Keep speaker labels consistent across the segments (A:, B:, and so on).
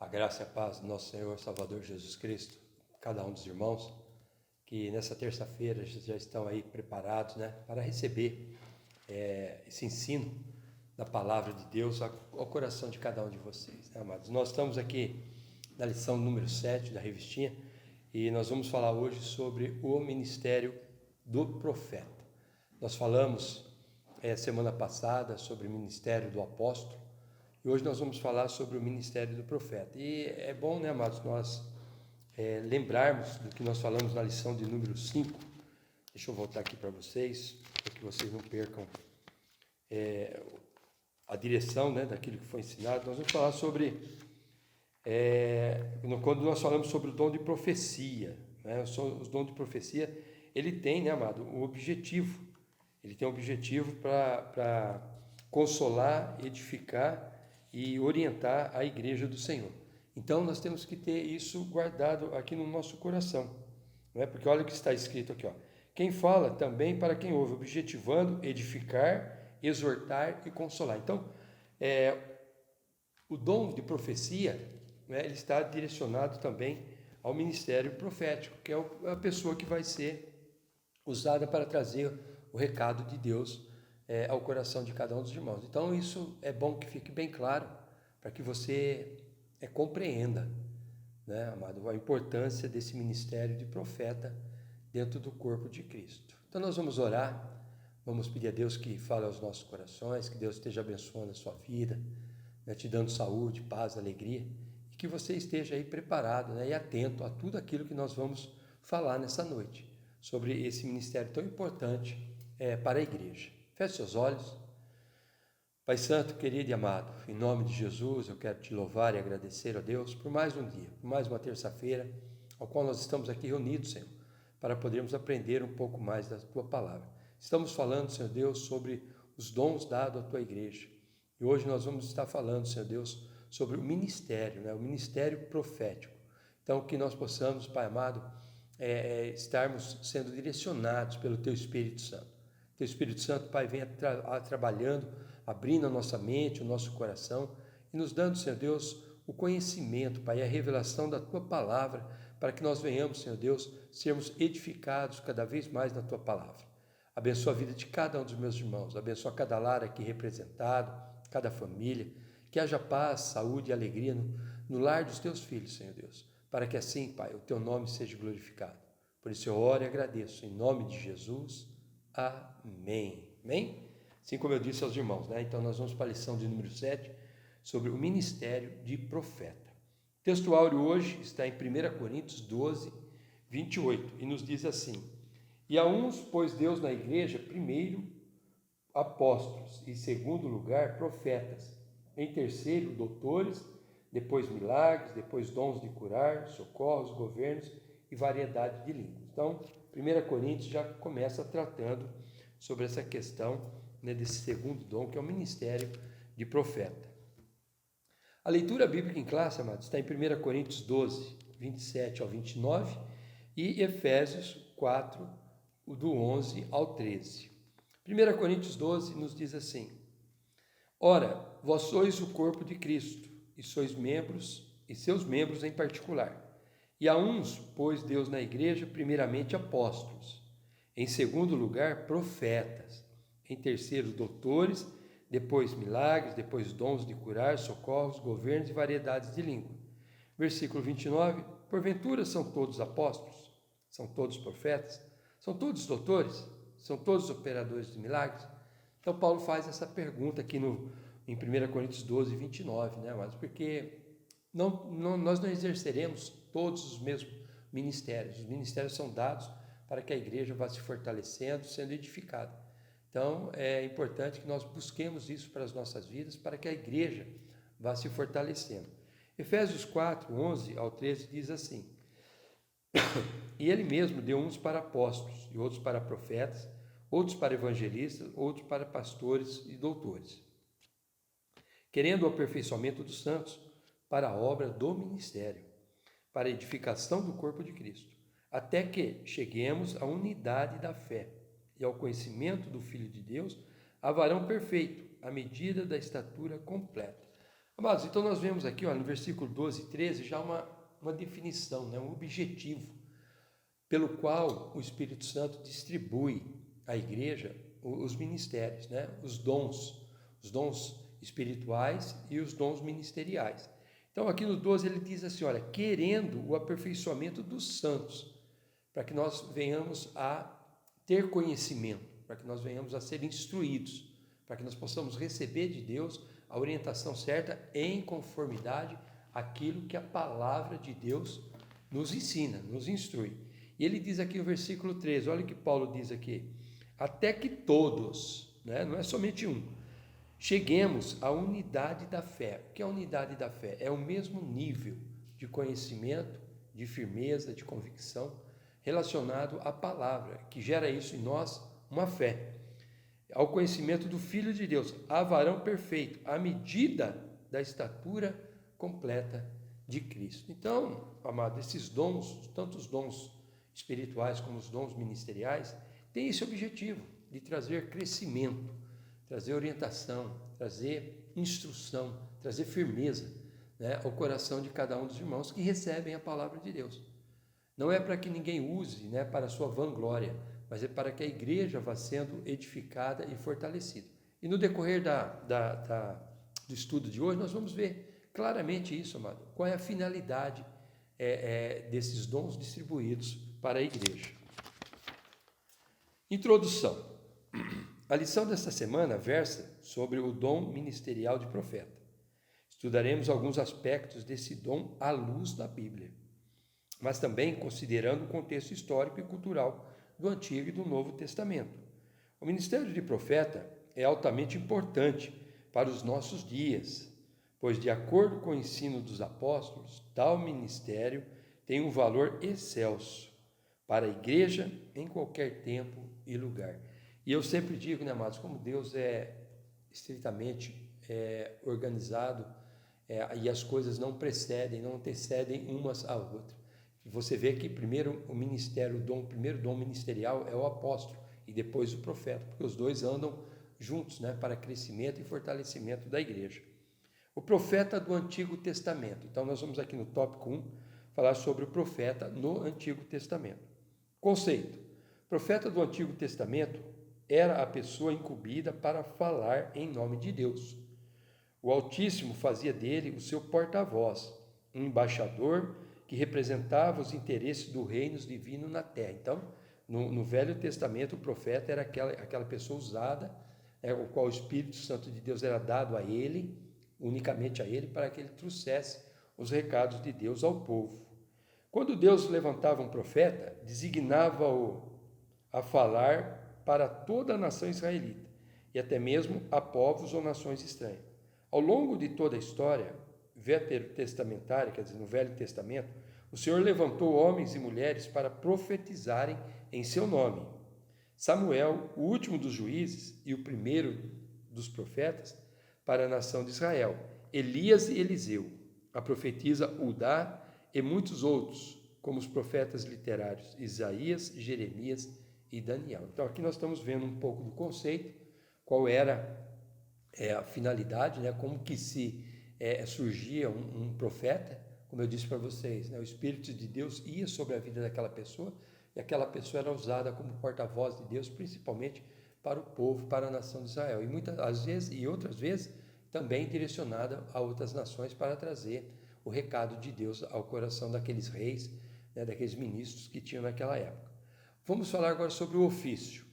A: A graça e a paz do nosso Senhor Salvador Jesus Cristo, cada um dos irmãos, que nessa terça-feira já estão aí preparados, para receber esse ensino da palavra de Deus ao coração de cada um de vocês, amados. Nós estamos aqui na lição número 7 da revistinha e nós vamos falar hoje sobre o ministério do profeta. Nós falamos semana passada sobre o ministério do apóstolo, e hoje nós vamos falar sobre o ministério do profeta. E é bom, amados, nós lembrarmos do que nós falamos na lição de número 5. Deixa eu voltar aqui para vocês, para que vocês não percam a direção daquilo que foi ensinado. Nós vamos falar sobre, quando nós falamos sobre o dom de profecia. Os dons de profecia, ele tem, amado, o objetivo. Ele tem um objetivo para consolar, edificar e orientar a igreja do Senhor. Então nós temos que ter isso guardado aqui no nosso coração, porque olha o que está escrito aqui, quem fala também para quem ouve, objetivando edificar, exortar e consolar. Então o dom de profecia, ele está direcionado também ao ministério profético, que é a pessoa que vai ser usada para trazer o recado de Deus ao coração de cada um dos irmãos. Então isso é bom que fique bem claro, para que você compreenda, amado, a importância desse ministério de profeta dentro do corpo de Cristo. Então nós vamos orar, vamos pedir a Deus que fale aos nossos corações, que Deus esteja abençoando a sua vida, te dando saúde, paz, alegria, e que você esteja aí preparado e atento a tudo aquilo que nós vamos falar nessa noite, sobre esse ministério tão importante para a igreja. Feche seus olhos. Pai Santo, querido e amado, em nome de Jesus, eu quero te louvar e agradecer a Deus por mais um dia, por mais uma terça-feira, ao qual nós estamos aqui reunidos, Senhor, para podermos aprender um pouco mais da Tua Palavra. Estamos falando, Senhor Deus, sobre os dons dados à Tua igreja. E hoje nós vamos estar falando, Senhor Deus, sobre o ministério, o ministério profético. Então, que nós possamos, Pai amado, estarmos sendo direcionados pelo Teu Espírito Santo. Teu Espírito Santo, Pai, venha trabalhando, abrindo a nossa mente, o nosso coração e nos dando, Senhor Deus, o conhecimento, Pai, a revelação da Tua Palavra, para que nós venhamos, Senhor Deus, sermos edificados cada vez mais na Tua Palavra. Abençoa a vida de cada um dos meus irmãos, abençoa cada lar aqui representado, cada família, que haja paz, saúde e alegria no lar dos Teus filhos, Senhor Deus, para que assim, Pai, o Teu nome seja glorificado. Por isso eu oro e agradeço, em nome de Jesus. Amém. Amém? Assim como eu disse aos irmãos, Então nós vamos para a lição de número 7, sobre o ministério de profeta. O texto áureo hoje está em 1 Coríntios 12, 28, e nos diz assim: E a uns pôs Deus na igreja, primeiro apóstolos, e segundo lugar profetas, em terceiro doutores, depois milagres, depois dons de curar, socorros, governos e variedade de línguas. Então, 1 Coríntios já começa tratando sobre essa questão desse segundo dom, que é o ministério de profeta. A leitura bíblica em classe, amados, está em 1 Coríntios 12, 27 ao 29 e Efésios 4, do 11 ao 13. 1 Coríntios 12 nos diz assim: Ora, vós sois o corpo de Cristo, e sois membros, e seus membros em particular. E a uns pôs Deus na igreja, primeiramente apóstolos, em segundo lugar profetas, em terceiro doutores, depois milagres, depois dons de curar, socorros, governos e variedades de língua. Versículo 29, porventura são todos apóstolos? São todos profetas? São todos doutores? São todos operadores de milagres? Então Paulo faz essa pergunta aqui em 1 Coríntios 12, 29, mas porque nós não exerceremos todos os mesmos ministérios. Os ministérios são dados para que a igreja vá se fortalecendo, sendo edificada. Então, é importante que nós busquemos isso para as nossas vidas, para que a igreja vá se fortalecendo. Efésios 4, 11 ao 13 diz assim: E ele mesmo deu uns para apóstolos, e outros para profetas, outros para evangelistas, outros para pastores e doutores, querendo o aperfeiçoamento dos santos, para a obra do ministério, para a edificação do corpo de Cristo, até que cheguemos à unidade da fé e ao conhecimento do Filho de Deus, a varão perfeito, à medida da estatura completa, Amados, então nós vemos aqui, no versículo 12 e 13, já uma definição, né, um objetivo pelo qual o Espírito Santo distribui à igreja os ministérios, né, os dons espirituais e os dons ministeriais. Então aqui no 12 ele diz assim, olha, querendo o aperfeiçoamento dos santos, para que nós venhamos a ter conhecimento, para que nós venhamos a ser instruídos, para que nós possamos receber de Deus a orientação certa em conformidade àquilo que a palavra de Deus nos ensina, nos instrui. E ele diz aqui no versículo 13, olha o que Paulo diz aqui, até que todos, né, não é somente um, cheguemos à unidade da fé. O que é a unidade da fé? É o mesmo nível de conhecimento, de firmeza, de convicção, relacionado à palavra, que gera isso em nós, uma fé. Ao conhecimento do Filho de Deus, a varão perfeito, à medida da estatura completa de Cristo. Então, amado, esses dons, tanto os dons espirituais como os dons ministeriais, têm esse objetivo de trazer crescimento, trazer orientação, trazer instrução, trazer firmeza, né, ao coração de cada um dos irmãos que recebem a palavra de Deus. Não é para que ninguém use, né, para a sua vanglória, mas é para que a igreja vá sendo edificada e fortalecida. E no decorrer do estudo de hoje, nós vamos ver claramente isso, amado. Qual é a finalidade desses dons distribuídos para a igreja. Introdução. A lição desta semana versa sobre o dom ministerial de profeta. Estudaremos alguns aspectos desse dom à luz da Bíblia, mas também considerando o contexto histórico e cultural do Antigo e do Novo Testamento. O ministério de profeta é altamente importante para os nossos dias, pois, de acordo com o ensino dos apóstolos, tal ministério tem um valor excelso para a igreja em qualquer tempo e lugar. E eu sempre digo, né, amados, como Deus é estritamente organizado e as coisas não antecedem umas à outra. Você vê que primeiro o primeiro dom ministerial é o apóstolo e depois o profeta, porque os dois andam juntos, né, para crescimento e fortalecimento da igreja. O profeta do Antigo Testamento. Então nós vamos aqui no tópico 1 falar sobre o profeta no Antigo Testamento. Conceito. O profeta do Antigo Testamento era a pessoa incumbida para falar em nome de Deus. O Altíssimo fazia dele o seu porta-voz, um embaixador que representava os interesses do reino divino na terra. Então, no Velho Testamento, o profeta era aquela pessoa usada, o qual o Espírito Santo de Deus era dado a ele, unicamente a ele, para que ele trouxesse os recados de Deus ao povo. Quando Deus levantava um profeta, designava-o a falar para toda a nação israelita, e até mesmo a povos ou nações estranhas. Ao longo de toda a história veterotestamentária, quer dizer, no Velho Testamento, o Senhor levantou homens e mulheres para profetizarem em seu nome. Samuel, o último dos juízes e o primeiro dos profetas para a nação de Israel. Elias e Eliseu, a profetisa Udá e muitos outros, como os profetas literários Isaías, Jeremias e Daniel. Então aqui nós estamos vendo um pouco do conceito, qual era a finalidade, né, como que surgia um profeta, como eu disse para vocês, né, o Espírito de Deus ia sobre a vida daquela pessoa, e aquela pessoa era usada como porta-voz de Deus, principalmente para o povo, para a nação de Israel, e muitas vezes, e outras vezes, também direcionada a outras nações para trazer o recado de Deus ao coração daqueles reis, né, daqueles ministros que tinham naquela época. Vamos falar agora sobre o ofício.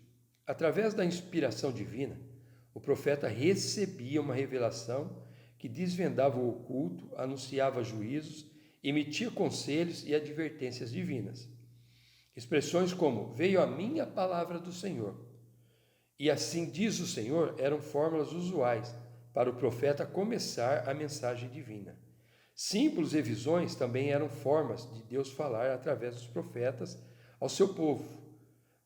A: Através da inspiração divina, o profeta recebia uma revelação que desvendava o oculto, anunciava juízos, emitia conselhos e advertências divinas. Expressões como, veio a mim a palavra do Senhor, e assim diz o Senhor, eram fórmulas usuais para o profeta começar a mensagem divina. Símbolos e visões também eram formas de Deus falar através dos profetas ao seu povo.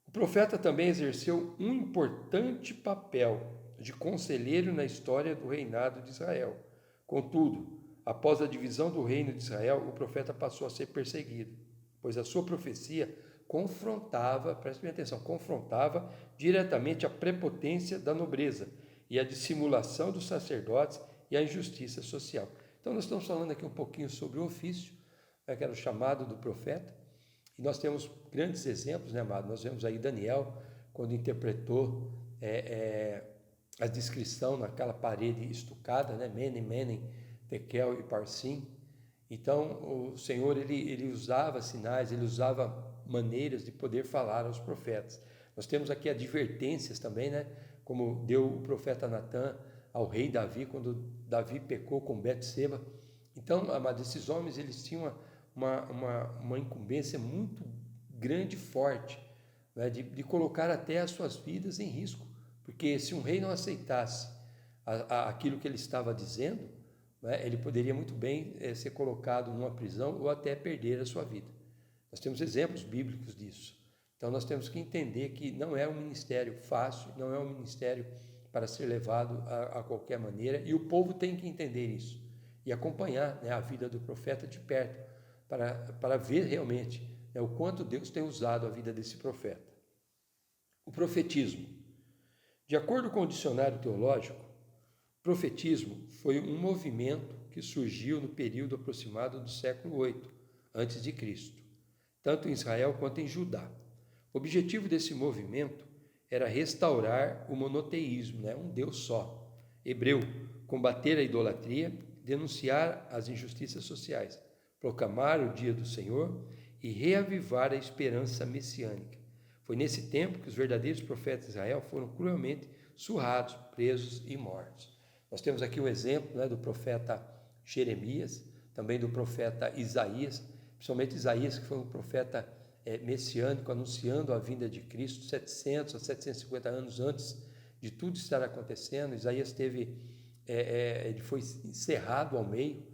A: O profeta também exerceu um importante papel de conselheiro na história do reinado de Israel. Contudo, após a divisão do reino de Israel, o profeta passou a ser perseguido, pois a sua profecia confrontava, prestem atenção, confrontava diretamente a prepotência da nobreza e a dissimulação dos sacerdotes e a injustiça social. Então nós estamos falando aqui um pouquinho sobre o ofício, que era o chamado do profeta, e nós temos grandes exemplos, né, amado? Nós vemos aí Daniel, quando interpretou a descrição naquela parede estucada, né? Mene, Mene, Tekel e Parsim. Então o Senhor ele usava sinais, ele usava maneiras de poder falar aos profetas. Nós temos aqui advertências também, né? Como deu o profeta Natã ao rei Davi, quando Davi pecou com Betseba. Então, amados, esses homens eles tinham uma incumbência muito grande e forte, né? de colocar até as suas vidas em risco, porque se um rei não aceitasse aquilo que ele estava dizendo, né? Ele poderia muito bem ser colocado numa prisão ou até perder a sua vida. Nós temos exemplos bíblicos disso. Então nós temos que entender que não é um ministério fácil, não é um ministério para ser levado a qualquer maneira, e o povo tem que entender isso e acompanhar, né, a vida do profeta de perto, para ver realmente, né, o quanto Deus tem usado a vida desse profeta. O profetismo. De acordo com o dicionário teológico, profetismo foi um movimento que surgiu no período aproximado do século 8 a.C., tanto em Israel quanto em Judá. O objetivo desse movimento era restaurar o monoteísmo, né? Um Deus só. Hebreu, combater a idolatria, denunciar as injustiças sociais, proclamar o dia do Senhor e reavivar a esperança messiânica. Foi nesse tempo que os verdadeiros profetas de Israel foram cruelmente surrados, presos e mortos. Nós temos aqui o exemplo, né, do profeta Jeremias, também do profeta Isaías, principalmente Isaías, que foi um profeta messiânico, anunciando a vinda de Cristo 700 a 750 anos antes de tudo estar acontecendo. Isaías ele foi encerrado ao meio,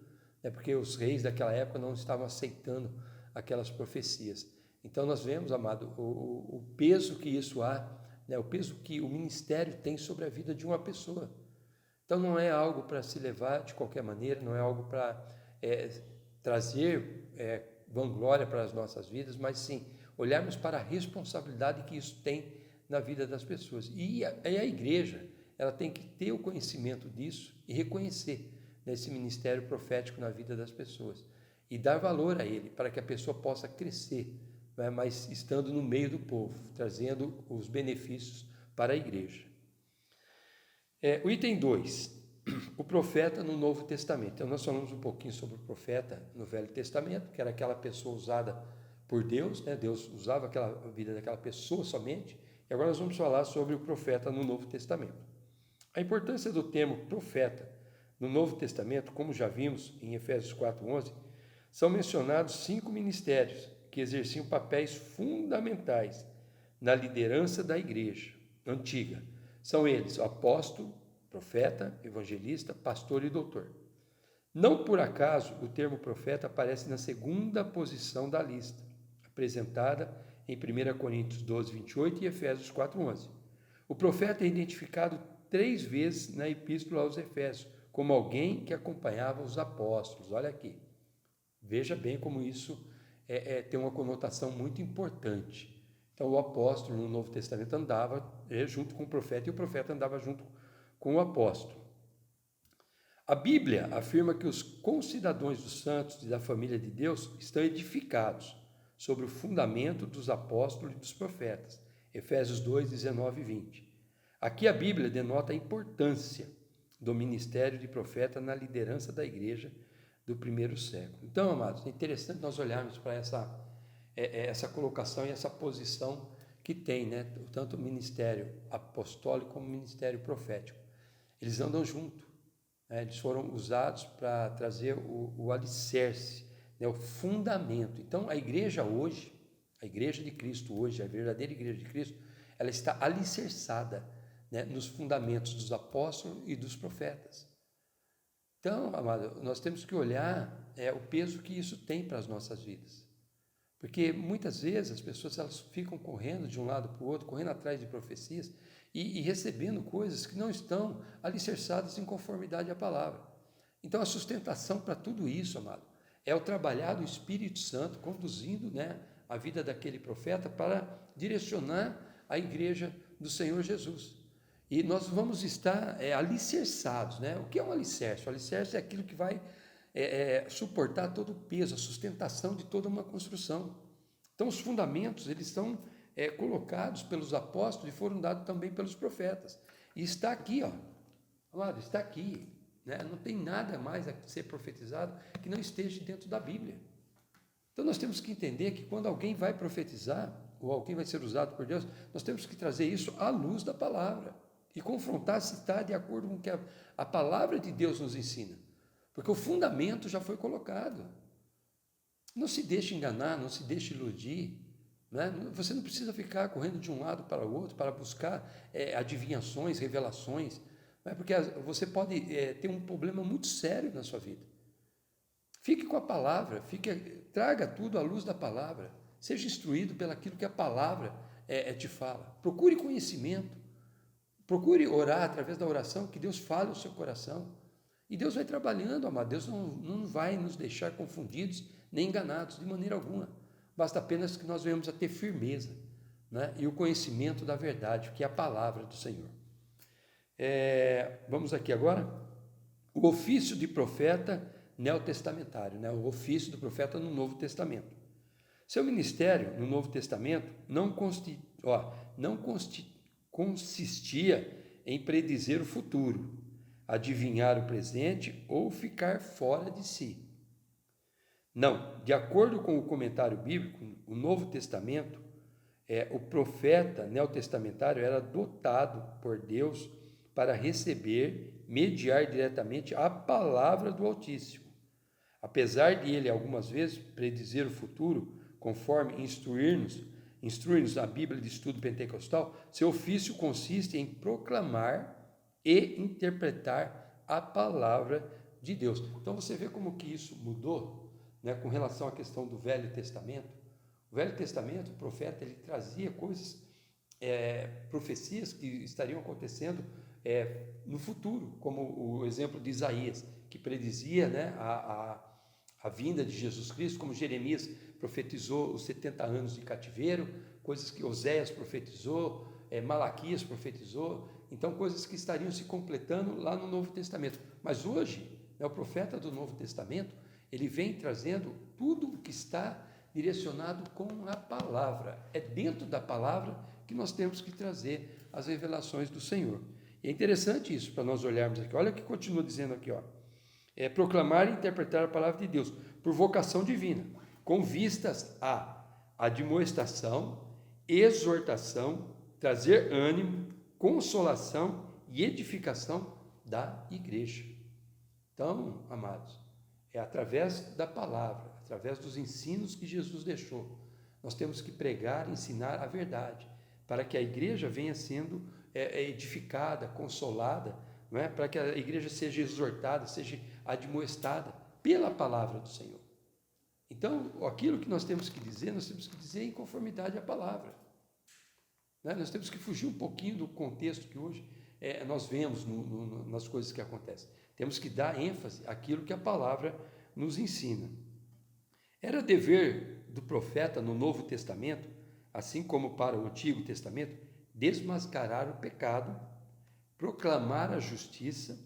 A: né, porque os reis daquela época não estavam aceitando aquelas profecias. Então nós vemos, amado, o peso que isso há, né, o peso que o ministério tem sobre a vida de uma pessoa. Então não é algo para se levar de qualquer maneira, não é algo para trazer vanglória para as nossas vidas, mas sim olharmos para a responsabilidade que isso tem na vida das pessoas. E a igreja, ela tem que ter o conhecimento disso e reconhecer esse ministério profético na vida das pessoas e dar valor a ele, para que a pessoa possa crescer, né, mas estando no meio do povo, trazendo os benefícios para a igreja. O item 2, o profeta no Novo Testamento. Então nós falamos um pouquinho sobre o profeta no Velho Testamento, que era aquela pessoa usada por Deus, né? Deus usava a vida daquela pessoa somente, e agora nós vamos falar sobre o profeta no Novo Testamento. A importância do termo profeta no Novo Testamento, como já vimos em Efésios 4:11, são mencionados 5 ministérios que exerciam papéis fundamentais na liderança da igreja antiga. São eles o apóstolo, profeta, evangelista, pastor e doutor. Não por acaso o termo profeta aparece na segunda posição da lista, apresentada em 1 Coríntios 12:28 e Efésios 4:11. O profeta é identificado 3 vezes na epístola aos Efésios, como alguém que acompanhava os apóstolos. Olha aqui, veja bem como isso tem uma conotação muito importante. Então o apóstolo no Novo Testamento andava junto com o profeta e o profeta andava junto com o apóstolo. A Bíblia afirma que os concidadãos dos santos e da família de Deus estão edificados sobre o fundamento dos apóstolos e dos profetas. Efésios 2:19 e 20. Aqui a Bíblia denota a importância do ministério de profeta na liderança da igreja do primeiro século. Então, amados, é interessante nós olharmos para essa colocação e essa posição que tem, né, tanto o ministério apostólico como o ministério profético. Eles andam juntos, né? Eles foram usados para trazer o alicerce, né, o fundamento. Então, a igreja hoje, a igreja de Cristo hoje, a verdadeira igreja de Cristo, ela está alicerçada, né, nos fundamentos dos apóstolos e dos profetas. Então, amado, nós temos que olhar o peso que isso tem para as nossas vidas. Porque muitas vezes as pessoas elas ficam correndo de um lado para o outro, correndo atrás de profecias e recebendo coisas que não estão alicerçadas em conformidade à palavra. Então a sustentação para tudo isso, amado, é o trabalhar do Espírito Santo conduzindo, né, a vida daquele profeta para direcionar a igreja do Senhor Jesus. E nós vamos estar alicerçados, né? O que é um alicerce? O alicerce é aquilo que vai suportar todo o peso, a sustentação de toda uma construção. Então, os fundamentos, eles são colocados pelos apóstolos e foram dados também pelos profetas. E está aqui, ó, amado, está aqui, né? Não tem nada mais a ser profetizado que não esteja dentro da Bíblia. Então, nós temos que entender que quando alguém vai profetizar, ou alguém vai ser usado por Deus, nós temos que trazer isso à luz da palavra e confrontar se está de acordo com o que a palavra de Deus nos ensina. Porque o fundamento já foi colocado. Não se deixe enganar, não se deixe iludir. Né? Você não precisa ficar correndo de um lado para o outro para buscar adivinhações, revelações, né? Porque você pode ter um problema muito sério na sua vida. Fique com a palavra, traga tudo à luz da palavra. Seja instruído pelaquilo que a palavra te fala. Procure conhecimento. Procure orar através da oração, que Deus fale o seu coração. E Deus vai trabalhando, amado. Deus não vai nos deixar confundidos nem enganados de maneira alguma. Basta apenas que nós venhamos a ter firmeza, né? E o conhecimento da verdade, que é a palavra do Senhor. Vamos aqui agora. O ofício de profeta neotestamentário, né? O ofício do profeta no Novo Testamento. Seu ministério no Novo Testamento não consistia em predizer o futuro, adivinhar o presente ou ficar fora de si. Não, de acordo com o comentário bíblico, o Novo Testamento, o profeta neotestamentário era dotado por Deus para receber, mediar diretamente a palavra do Altíssimo. Apesar de ele algumas vezes predizer o futuro, conforme instrui-nos a Bíblia de Estudo Pentecostal, seu ofício consiste em proclamar e interpretar a palavra de Deus. Então você vê como que isso mudou, né, com relação à questão do Velho Testamento. O Velho Testamento, o profeta, ele trazia coisas, profecias que estariam acontecendo no futuro, como o exemplo de Isaías, que predizia, né, a vinda de Jesus Cristo, como Jeremias profetizou os 70 anos de cativeiro, coisas que Oséias profetizou, Malaquias profetizou, então coisas que estariam se completando lá no Novo Testamento. Mas hoje, né, o profeta do Novo Testamento, ele vem trazendo tudo o que está direcionado com a palavra. É dentro da palavra que nós temos que trazer as revelações do Senhor. E é interessante isso para nós olharmos aqui. Olha o que continua dizendo aqui, ó. Proclamar e interpretar a palavra de Deus por vocação divina, com vistas à admoestação, exortação, trazer ânimo, consolação e edificação da igreja. Então, amados, é através da palavra, através dos ensinos que Jesus deixou, nós temos que pregar e ensinar a verdade, para que a igreja venha sendo edificada, consolada, não é? Para que a igreja seja exortada, seja admoestada pela palavra do Senhor. Então, aquilo que nós temos que dizer em conformidade à palavra. Né? Nós temos que fugir um pouquinho do contexto que hoje nós vemos nas coisas que acontecem. Temos que dar ênfase àquilo que a palavra nos ensina. Era dever do profeta no Novo Testamento, assim como para o Antigo Testamento, desmascarar o pecado, proclamar a justiça,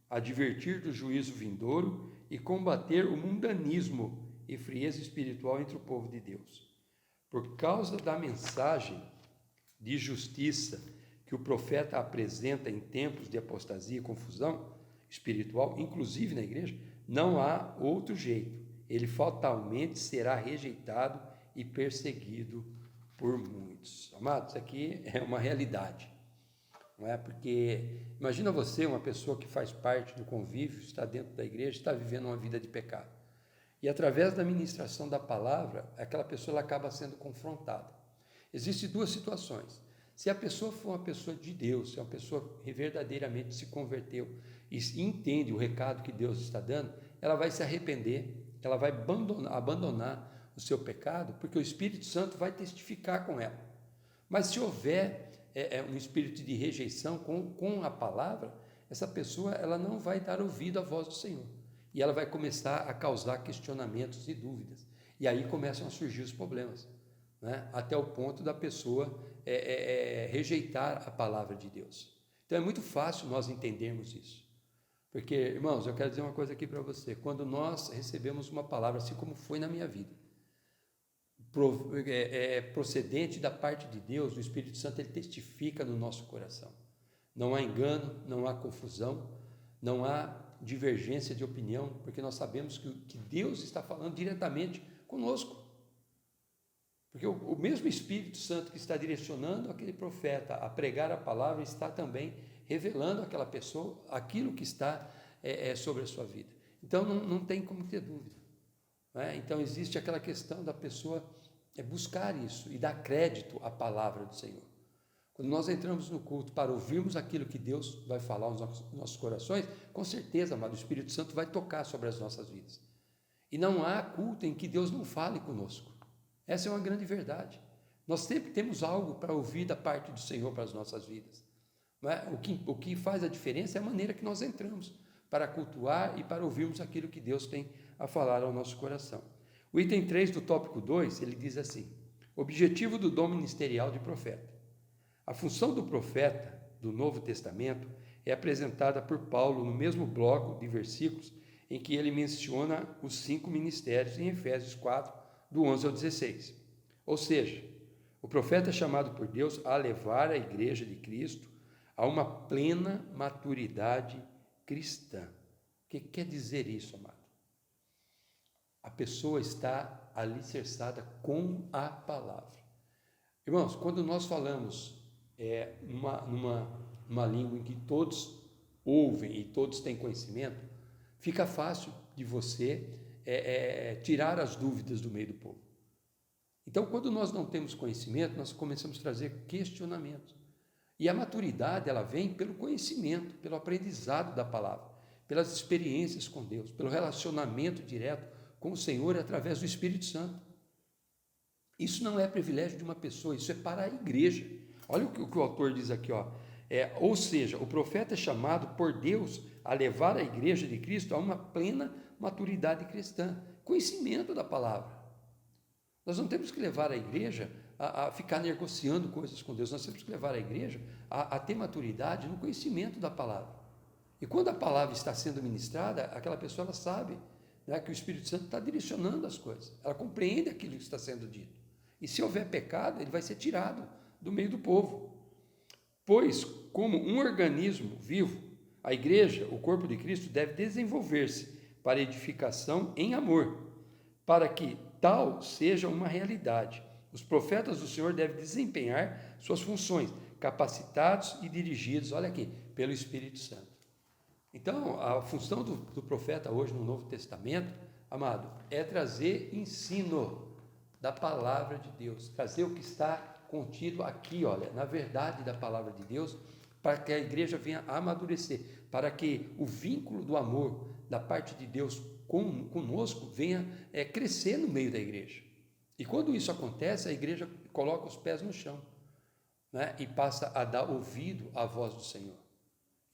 A: advertir do juízo vindouro e combater o mundanismo e frieza espiritual entre o povo de Deus. Por causa da mensagem de justiça que o profeta apresenta em tempos de apostasia e confusão espiritual, inclusive na igreja, não há outro jeito. Ele fatalmente será rejeitado e perseguido por muitos. Amados, aqui é uma realidade. Não é? Porque imagina você, uma pessoa que faz parte do convívio, está dentro da igreja, está vivendo uma vida de pecado. E através da ministração da palavra, aquela pessoa ela acaba sendo confrontada. Existem duas situações. Se a pessoa for uma pessoa de Deus, se é uma pessoa que verdadeiramente se converteu e entende o recado que Deus está dando, ela vai se arrepender, ela vai abandonar o seu pecado, porque o Espírito Santo vai testificar com ela. Mas se houver um espírito de rejeição com a palavra, essa pessoa ela não vai dar ouvido à voz do Senhor. E ela vai começar a causar questionamentos e dúvidas. E aí começam a surgir os problemas, né? Até o ponto da pessoa rejeitar a palavra de Deus. Então é muito fácil nós entendermos isso. Porque, irmãos, eu quero dizer uma coisa aqui para você. Quando nós recebemos uma palavra, assim como foi na minha vida, procedente da parte de Deus, o Espírito Santo, ele testifica no nosso coração. Não há engano, não há confusão, não há divergência de opinião, porque nós sabemos que Deus está falando diretamente conosco. Porque o mesmo Espírito Santo que está direcionando aquele profeta a pregar a palavra, está também revelando àquela pessoa aquilo que está sobre a sua vida. Então não tem como ter dúvida. Né? Então existe aquela questão da pessoa buscar isso e dar crédito à palavra do Senhor. Quando nós entramos no culto para ouvirmos aquilo que Deus vai falar aos nossos corações, com certeza, amado, o Espírito Santo vai tocar sobre as nossas vidas. E não há culto em que Deus não fale conosco. Essa é uma grande verdade. Nós sempre temos algo para ouvir da parte do Senhor para as nossas vidas. Não é? O que faz a diferença é a maneira que nós entramos para cultuar e para ouvirmos aquilo que Deus tem a falar ao nosso coração. O item 3 do tópico 2, ele diz assim: objetivo do dom ministerial de profeta. A função do profeta do Novo Testamento é apresentada por Paulo no mesmo bloco de versículos em que ele menciona os 5 ministérios em Efésios 4, do 11 ao 16. Ou seja, o profeta é chamado por Deus a levar a igreja de Cristo a uma plena maturidade cristã. O que quer dizer isso, amado? A pessoa está alicerçada com a palavra. Irmãos, quando nós falamos numa língua em que todos ouvem e todos têm conhecimento, fica fácil de você tirar as dúvidas do meio do povo. Então, quando nós não temos conhecimento, nós começamos a trazer questionamentos. E a maturidade, ela vem pelo conhecimento, pelo aprendizado da palavra, pelas experiências com Deus, pelo relacionamento direto com o Senhor através do Espírito Santo. Isso não é privilégio de uma pessoa, isso é para a igreja. Olha o que o autor diz aqui, ó. Ou seja, o profeta é chamado por Deus a levar a igreja de Cristo a uma plena maturidade cristã, conhecimento da palavra. Nós não temos que levar a igreja a ficar negociando coisas com Deus, nós temos que levar a igreja a ter maturidade no conhecimento da palavra. E quando a palavra está sendo ministrada, aquela pessoa ela sabe, né, que o Espírito Santo está direcionando as coisas, ela compreende aquilo que está sendo dito. E se houver pecado, ele vai ser tirado do meio do povo. Pois, como um organismo vivo, a igreja, o corpo de Cristo, deve desenvolver-se para edificação em amor, para que tal seja uma realidade. Os profetas do Senhor devem desempenhar suas funções, capacitados e dirigidos, olha aqui, pelo Espírito Santo. Então, a função do profeta hoje no Novo Testamento, amado, é trazer ensino da palavra de Deus, trazer o que está contido aqui, olha, na verdade da palavra de Deus, para que a igreja venha amadurecer, para que o vínculo do amor da parte de Deus conosco venha crescer no meio da igreja. E quando isso acontece, a igreja coloca os pés no chão, né, e passa a dar ouvido à voz do Senhor.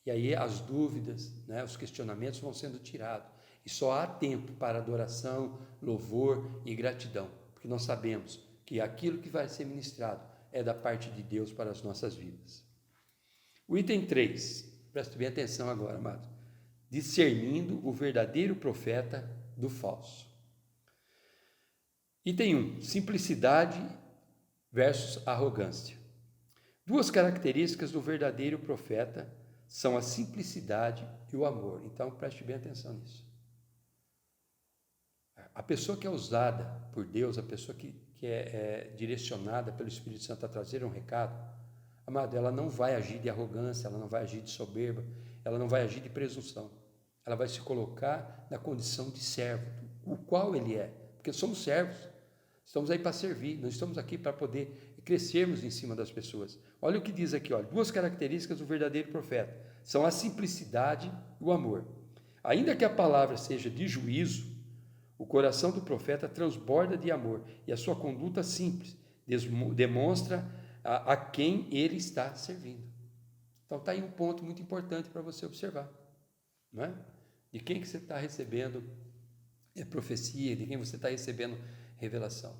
A: E aí as dúvidas, né, os questionamentos vão sendo tirados. E só há tempo para adoração, louvor e gratidão, porque nós sabemos que aquilo que vai ser ministrado é da parte de Deus para as nossas vidas. O item 3, preste bem atenção agora, amado. Discernindo o verdadeiro profeta do falso. Item 1, simplicidade versus arrogância. Duas características do verdadeiro profeta são a simplicidade e o amor. Então, preste bem atenção nisso. A pessoa que é usada por Deus, a pessoa que é direcionada pelo Espírito Santo a trazer um recado, amado, ela não vai agir de arrogância, ela não vai agir de soberba, ela não vai agir de presunção. Ela vai se colocar na condição de servo, o qual ele é, porque somos servos, estamos aí para servir, não estamos aqui para poder crescermos em cima das pessoas. Olha o que diz aqui, olha, duas características do verdadeiro profeta, são a simplicidade e o amor. Ainda que a palavra seja de juízo, o coração do profeta transborda de amor e a sua conduta simples demonstra a quem ele está servindo. Então está aí um ponto muito importante para você observar, não é? De quem que você está recebendo profecia, de quem você está recebendo revelação.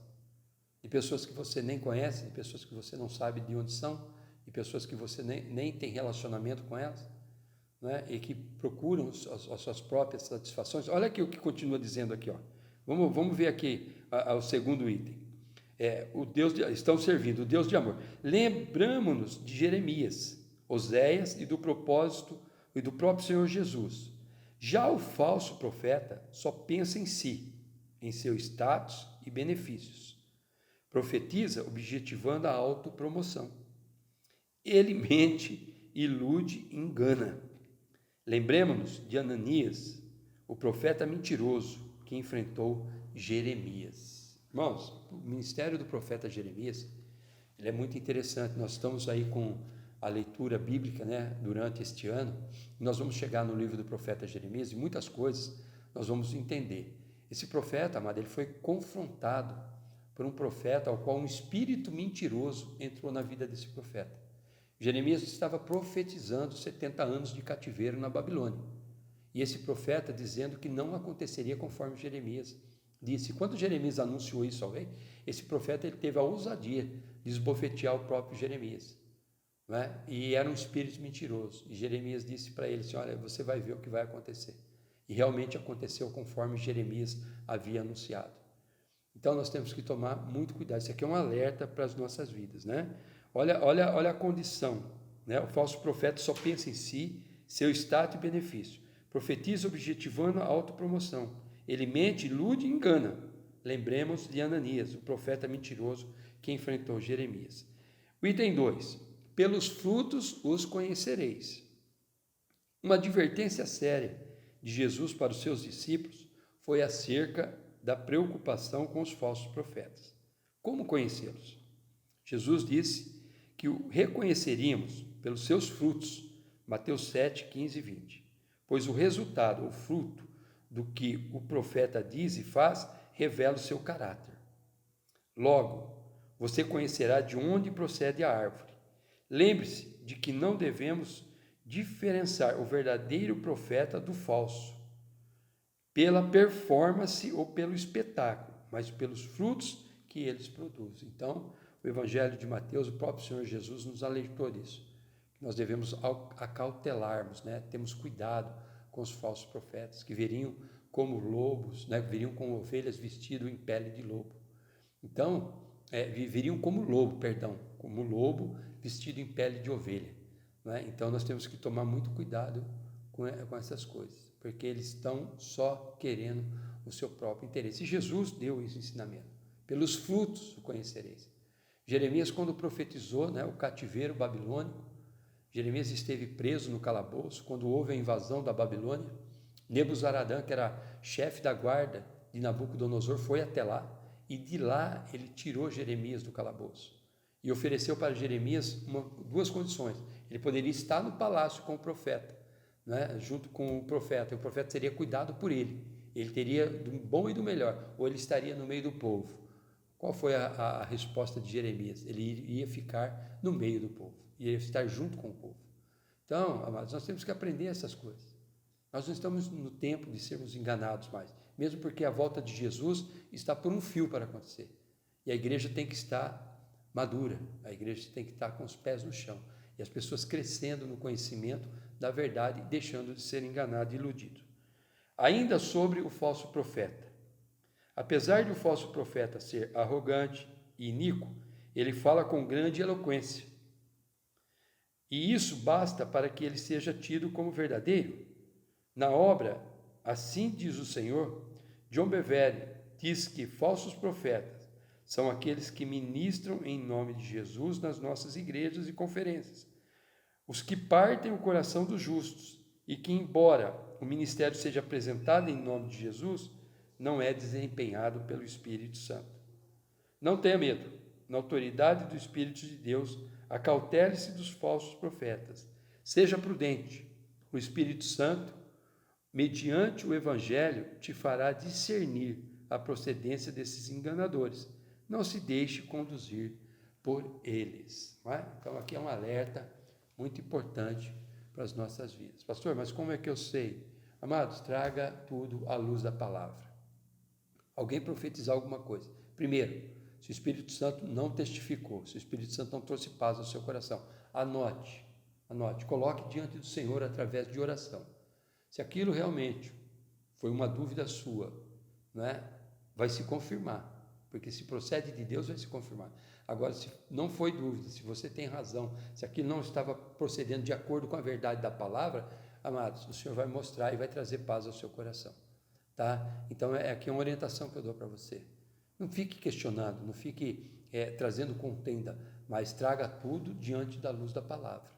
A: De pessoas que você nem conhece, de pessoas que você não sabe de onde são e pessoas que você nem tem relacionamento com elas, né? E que procuram as suas próprias satisfações. Olha aqui o que continua dizendo aqui, ó. Vamos ver aqui o segundo item. Estão servindo o Deus de amor. Lembramos-nos de Jeremias, Oséias e do propósito e do próprio Senhor Jesus. Já o falso profeta só pensa em si, em seu status e benefícios. Profetiza objetivando a autopromoção. Ele mente, ilude e engana. Lembremos-nos de Ananias, o profeta mentiroso que enfrentou Jeremias. Irmãos, o ministério do profeta Jeremias, ele é muito interessante. Nós estamos aí com a leitura bíblica, né, durante este ano. Nós vamos chegar no livro do profeta Jeremias e muitas coisas nós vamos entender. Esse profeta, amado, ele foi confrontado por um profeta ao qual um espírito mentiroso entrou na vida desse profeta. Jeremias estava profetizando 70 anos de cativeiro na Babilônia. E esse profeta dizendo que não aconteceria conforme Jeremias disse. Quando Jeremias anunciou isso ao rei, esse profeta ele teve a ousadia de esbofetear o próprio Jeremias, né? E era um espírito mentiroso. E Jeremias disse para ele assim, olha, você vai ver o que vai acontecer. E realmente aconteceu conforme Jeremias havia anunciado. Então nós temos que tomar muito cuidado. Isso aqui é um alerta para as nossas vidas, né? Olha a condição, né? O falso profeta só pensa em si, seu status e benefício. Profetiza objetivando a autopromoção. Ele mente, ilude e engana. Lembremos de Ananias, o profeta mentiroso que enfrentou Jeremias. O item 2. Pelos frutos os conhecereis. Uma advertência séria de Jesus para os seus discípulos foi acerca da preocupação com os falsos profetas. Como conhecê-los? Jesus disse que o reconheceríamos pelos seus frutos, Mateus 7, 15 e 20. Pois o resultado, o fruto do que o profeta diz e faz, revela o seu caráter. Logo, você conhecerá de onde procede a árvore. Lembre-se de que não devemos diferenciar o verdadeiro profeta do falso, pela performance ou pelo espetáculo, mas pelos frutos que eles produzem. Então, o Evangelho de Mateus, o próprio Senhor Jesus nos alertou disso. Nós devemos acautelarmos, né? Temos cuidado com os falsos profetas, que viriam como lobos, né? Viriam com ovelhas vestido em pele de lobo. Então, viriam como lobo vestido em pele de ovelha, né? Então, nós temos que tomar muito cuidado com essas coisas, porque eles estão só querendo o seu próprio interesse. E Jesus deu esse ensinamento. Pelos frutos o conhecereis. Jeremias, quando profetizou, né, o cativeiro babilônico, Jeremias esteve preso no calabouço quando houve a invasão da Babilônia. Nebuzaradã, que era chefe da guarda de Nabucodonosor, foi até lá e de lá ele tirou Jeremias do calabouço e ofereceu para Jeremias duas condições. Ele poderia estar no palácio com o profeta, né, junto com o profeta seria cuidado por ele. Ele teria do bom e do melhor, ou ele estaria no meio do povo. Qual foi a resposta de Jeremias? Ele iria ficar no meio do povo, iria estar junto com o povo. Então, amados, nós temos que aprender essas coisas. Nós não estamos no tempo de sermos enganados mais, mesmo porque a volta de Jesus está por um fio para acontecer. E a igreja tem que estar madura, a igreja tem que estar com os pés no chão. E as pessoas crescendo no conhecimento da verdade, deixando de ser enganado e iludido. Ainda sobre o falso profeta. Apesar de o falso profeta ser arrogante e iníquo, ele fala com grande eloquência. E isso basta para que ele seja tido como verdadeiro. Na obra, Assim diz o Senhor, John Bevere diz que falsos profetas são aqueles que ministram em nome de Jesus nas nossas igrejas e conferências. Os que partem o coração dos justos e que, embora o ministério seja apresentado em nome de Jesus, não é desempenhado pelo Espírito Santo. Não tenha medo. Na autoridade do Espírito de Deus, acautele-se dos falsos profetas. Seja prudente. O Espírito Santo, mediante o Evangelho, te fará discernir a procedência desses enganadores. Não se deixe conduzir por eles. Não é? Então, aqui é um alerta muito importante para as nossas vidas. Pastor, mas como é que eu sei? Amados, traga tudo à luz da palavra. Alguém profetizar alguma coisa. Primeiro, se o Espírito Santo não testificou, se o Espírito Santo não trouxe paz ao seu coração, anote, coloque diante do Senhor através de oração. Se aquilo realmente foi uma dúvida sua, não é? Vai se confirmar, porque se procede de Deus, vai se confirmar. Agora, se não foi dúvida, se você tem razão, se aquilo não estava procedendo de acordo com a verdade da palavra, amados, o Senhor vai mostrar e vai trazer paz ao seu coração, tá? Então, aqui uma orientação que eu dou para você. Não fique questionando, não fique trazendo contenda, mas traga tudo diante da luz da palavra,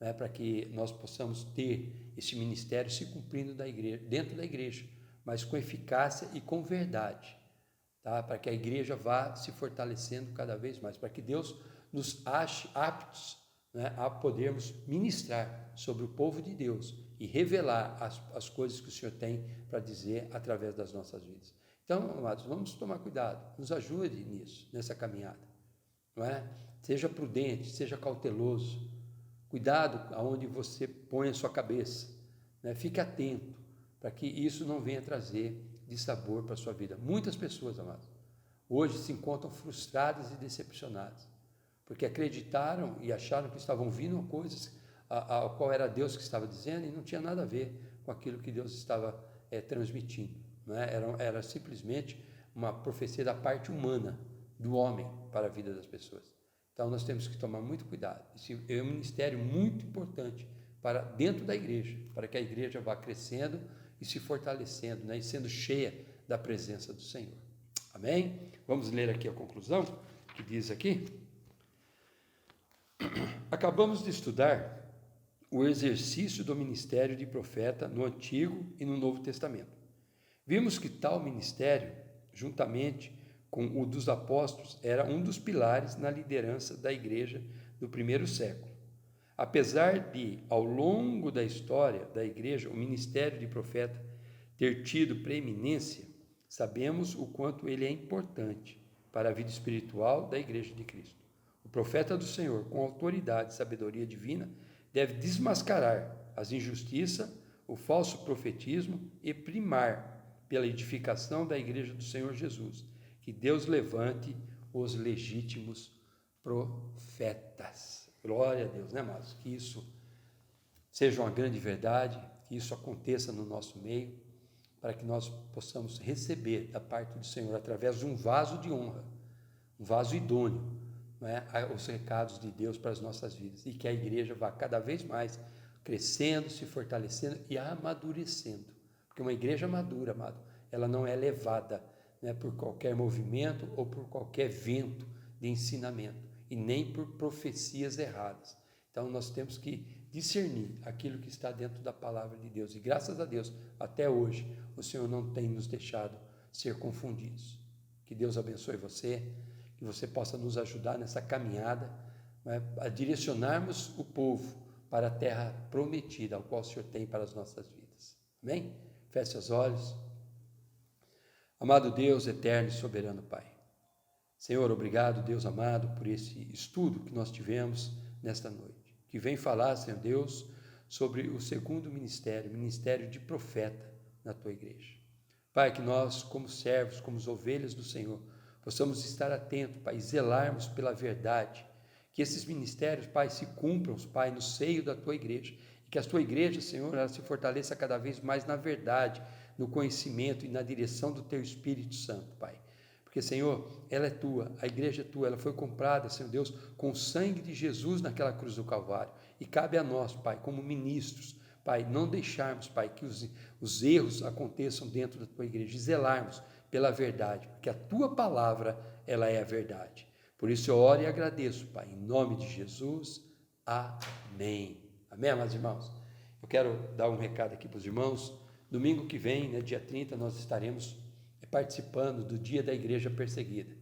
A: né? Para que nós possamos ter esse ministério se cumprindo dentro da igreja, mas com eficácia e com verdade, tá? Para que a igreja vá se fortalecendo cada vez mais, para que Deus nos ache aptos, né, a podermos ministrar sobre o povo de Deus e revelar as coisas que o Senhor tem para dizer através das nossas vidas. Então, amados, vamos tomar cuidado, nos ajude nisso, nessa caminhada, não é? Seja prudente, seja cauteloso, cuidado aonde você põe a sua cabeça, né? Fique atento para que isso não venha trazer dissabor para a sua vida. Muitas pessoas, amados, hoje se encontram frustradas e decepcionadas, porque acreditaram e acharam que estavam ouvindo coisas ao qual era Deus que estava dizendo e não tinha nada a ver com aquilo que Deus estava transmitindo, não é? Era simplesmente uma profecia da parte humana do homem para a vida das pessoas. Então nós temos que tomar muito cuidado. Esse é um ministério muito importante para dentro da igreja, para que a igreja vá crescendo e se fortalecendo, né, e sendo cheia da presença do Senhor. Amém? Vamos ler aqui a conclusão, que diz aqui: acabamos de estudar o exercício do ministério de profeta no Antigo e no Novo Testamento. Vimos que tal ministério, juntamente com o dos apóstolos, era um dos pilares na liderança da igreja do primeiro século. Apesar de, ao longo da história da igreja, o ministério de profeta ter tido preeminência, sabemos o quanto ele é importante para a vida espiritual da igreja de Cristo. O profeta do Senhor, com autoridade e sabedoria divina, deve desmascarar as injustiças, o falso profetismo e primar pela edificação da igreja do Senhor Jesus. Que Deus levante os legítimos profetas. Glória a Deus, né, amados? Que isso seja uma grande verdade, que isso aconteça no nosso meio, para que nós possamos receber da parte do Senhor, através de um vaso de honra, um vaso idôneo, não é? Os recados de Deus para as nossas vidas, e que a igreja vá cada vez mais crescendo, se fortalecendo e amadurecendo, porque uma igreja madura, amado, ela não é levada, né, por qualquer movimento ou por qualquer vento de ensinamento, e nem por profecias erradas. Então nós temos que discernir aquilo que está dentro da palavra de Deus, e graças a Deus, até hoje, o Senhor não tem nos deixado ser confundidos. Que Deus abençoe você, que você possa nos ajudar nessa caminhada, né, a direcionarmos o povo para a terra prometida, ao qual o Senhor tem para as nossas vidas. Amém? Feche os olhos. Amado Deus, eterno e soberano Pai, Senhor, obrigado, Deus amado, por esse estudo que nós tivemos nesta noite, que vem falar, Senhor Deus, sobre o segundo ministério, o ministério de profeta na Tua igreja. Pai, que nós, como servos, como ovelhas do Senhor, possamos estar atentos, Pai, e zelarmos pela verdade, que esses ministérios, Pai, se cumpram, Pai, no seio da Tua igreja, e que a Tua igreja, Senhor, ela se fortaleça cada vez mais na verdade, no conhecimento e na direção do Teu Espírito Santo, Pai. Porque, Senhor, ela é Tua, a igreja é Tua, ela foi comprada, Senhor Deus, com o sangue de Jesus naquela cruz do Calvário, e cabe a nós, Pai, como ministros, Pai, não deixarmos, Pai, que os erros aconteçam dentro da Tua igreja, e zelarmos pela verdade, porque a Tua palavra, ela é a verdade. Por isso eu oro e agradeço, Pai, em nome de Jesus, amém. Amém, amados irmãos? Eu quero dar um recado aqui para os irmãos. Domingo que vem, né, dia 30, nós estaremos participando do Dia da Igreja Perseguida.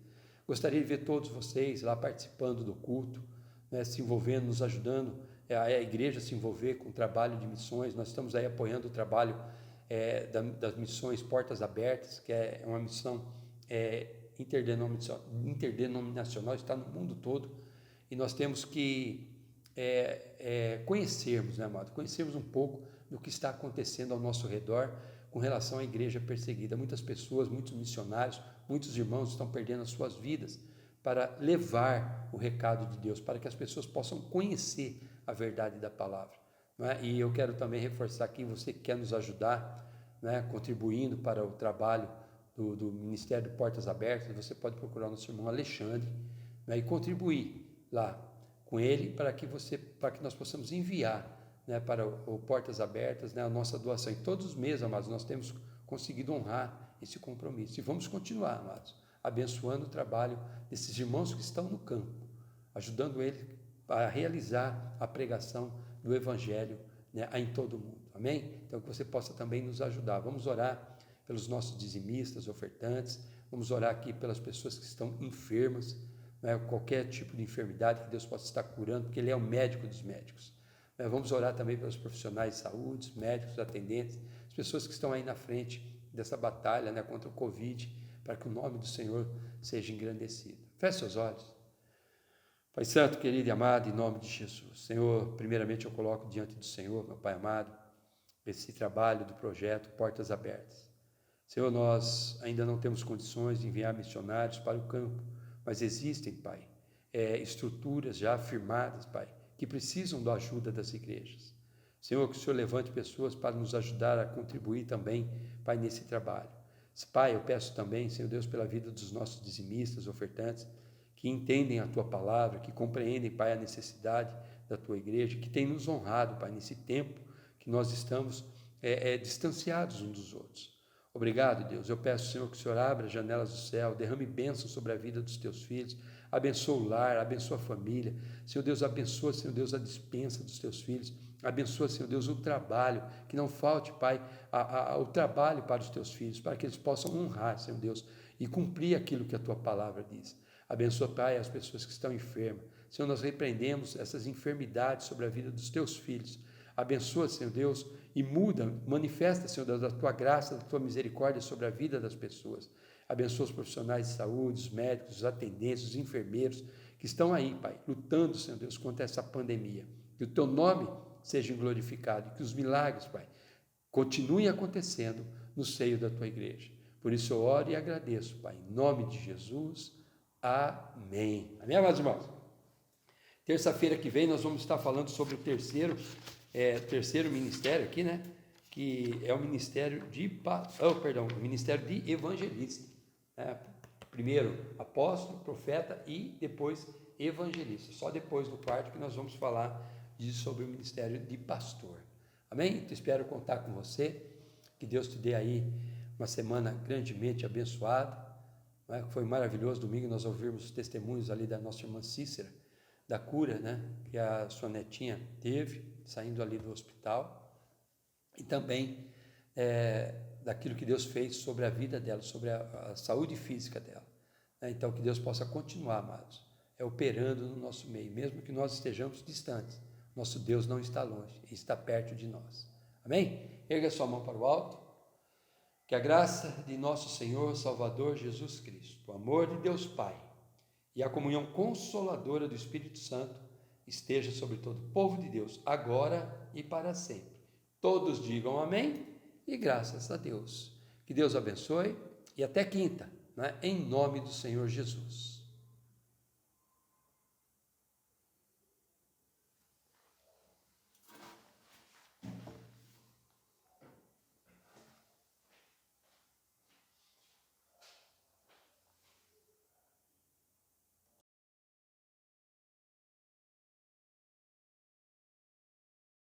A: Gostaria de ver todos vocês lá participando do culto, né, se envolvendo, nos ajudando, a igreja se envolver com o trabalho de missões. Nós estamos aí apoiando o trabalho das missões Portas Abertas, que é uma missão interdenominacional, está no mundo todo, e nós temos que conhecermos, né, amado? Conhecermos um pouco do que está acontecendo ao nosso redor com relação à igreja perseguida. Muitas pessoas, muitos missionários, muitos irmãos estão perdendo as suas vidas para levar o recado de Deus, para que as pessoas possam conhecer a verdade da palavra. Não é? E eu quero também reforçar aqui, você que quer nos ajudar, né, contribuindo para o trabalho do Ministério de Portas Abertas, você pode procurar o nosso irmão Alexandre, né, e contribuir lá com ele para que nós possamos enviar, né, para o Portas Abertas, né, a nossa doação. E todos os meses, amados, nós temos conseguido honrar esse compromisso. E vamos continuar, amados, abençoando o trabalho desses irmãos que estão no campo, ajudando ele a realizar a pregação do Evangelho, né, em todo o mundo. Amém? Então que você possa também nos ajudar. Vamos orar pelos nossos dizimistas, ofertantes, vamos orar aqui pelas pessoas que estão enfermas, né, qualquer tipo de enfermidade que Deus possa estar curando, porque Ele é o médico dos médicos. Vamos orar também pelos profissionais de saúde, os médicos, os atendentes, as pessoas que estão aí na frente dessa batalha, né, contra o Covid, para que o nome do Senhor seja engrandecido. Feche seus olhos. Pai Santo, querido e amado, em nome de Jesus. Senhor, primeiramente eu coloco diante do Senhor, meu Pai amado, esse trabalho do projeto Portas Abertas. Senhor, nós ainda não temos condições de enviar missionários para o campo, mas existem, Pai, estruturas já firmadas, Pai, que precisam da ajuda das igrejas. Senhor, que o Senhor levante pessoas para nos ajudar a contribuir também, Pai, nesse trabalho. Pai, eu peço também, Senhor Deus, pela vida dos nossos dizimistas, ofertantes, que entendem a Tua palavra, que compreendem, Pai, a necessidade da Tua igreja, que tem nos honrado, Pai, nesse tempo que nós estamos distanciados uns dos outros. Obrigado, Deus. Eu peço, Senhor, que o Senhor abra as janelas do céu, derrame bênção sobre a vida dos Teus filhos, abençoa o lar, abençoa a família. Senhor Deus, abençoa, Senhor Deus, a dispensa dos Teus filhos. Abençoa, Senhor Deus, o trabalho, que não falte, Pai, o trabalho para os Teus filhos, para que eles possam honrar, Senhor Deus, e cumprir aquilo que a Tua palavra diz. Abençoa, Pai, as pessoas que estão enfermas. Senhor, nós repreendemos essas enfermidades sobre a vida dos Teus filhos. Abençoa, Senhor Deus, e manifesta, Senhor Deus, a Tua graça, a Tua misericórdia sobre a vida das pessoas. Abençoa os profissionais de saúde, os médicos, os atendentes, os enfermeiros, que estão aí, Pai, lutando, Senhor Deus, contra essa pandemia. Que o Teu nome seja glorificado, e que os milagres, Pai, continuem acontecendo no seio da Tua igreja. Por isso eu oro e agradeço, Pai, em nome de Jesus. Amém. Amém, amados irmãos? Terça-feira que vem nós vamos estar falando sobre o terceiro ministério aqui, né? Que é o ministério o ministério de evangelista. Né? Primeiro apóstolo, profeta e depois evangelista. Só depois do quarto que nós vamos falar sobre o ministério de pastor. Amém? Então, espero contar com você. Que Deus te dê aí uma semana grandemente abençoada. Né? Foi maravilhoso domingo nós ouvirmos os testemunhos ali da nossa irmã Cícera, da cura, né, que a sua netinha teve, saindo ali do hospital, e também daquilo que Deus fez sobre a vida dela, sobre a saúde física dela. Então, que Deus possa continuar, amados, operando no nosso meio, mesmo que nós estejamos distantes, nosso Deus não está longe, Ele está perto de nós. Amém? Erga sua mão para o alto, que a graça de nosso Senhor Salvador Jesus Cristo, o amor de Deus Pai, e a comunhão consoladora do Espírito Santo esteja sobre todo o povo de Deus, agora e para sempre. Todos digam amém e graças a Deus. Que Deus abençoe e até quinta, né? Em nome do Senhor Jesus.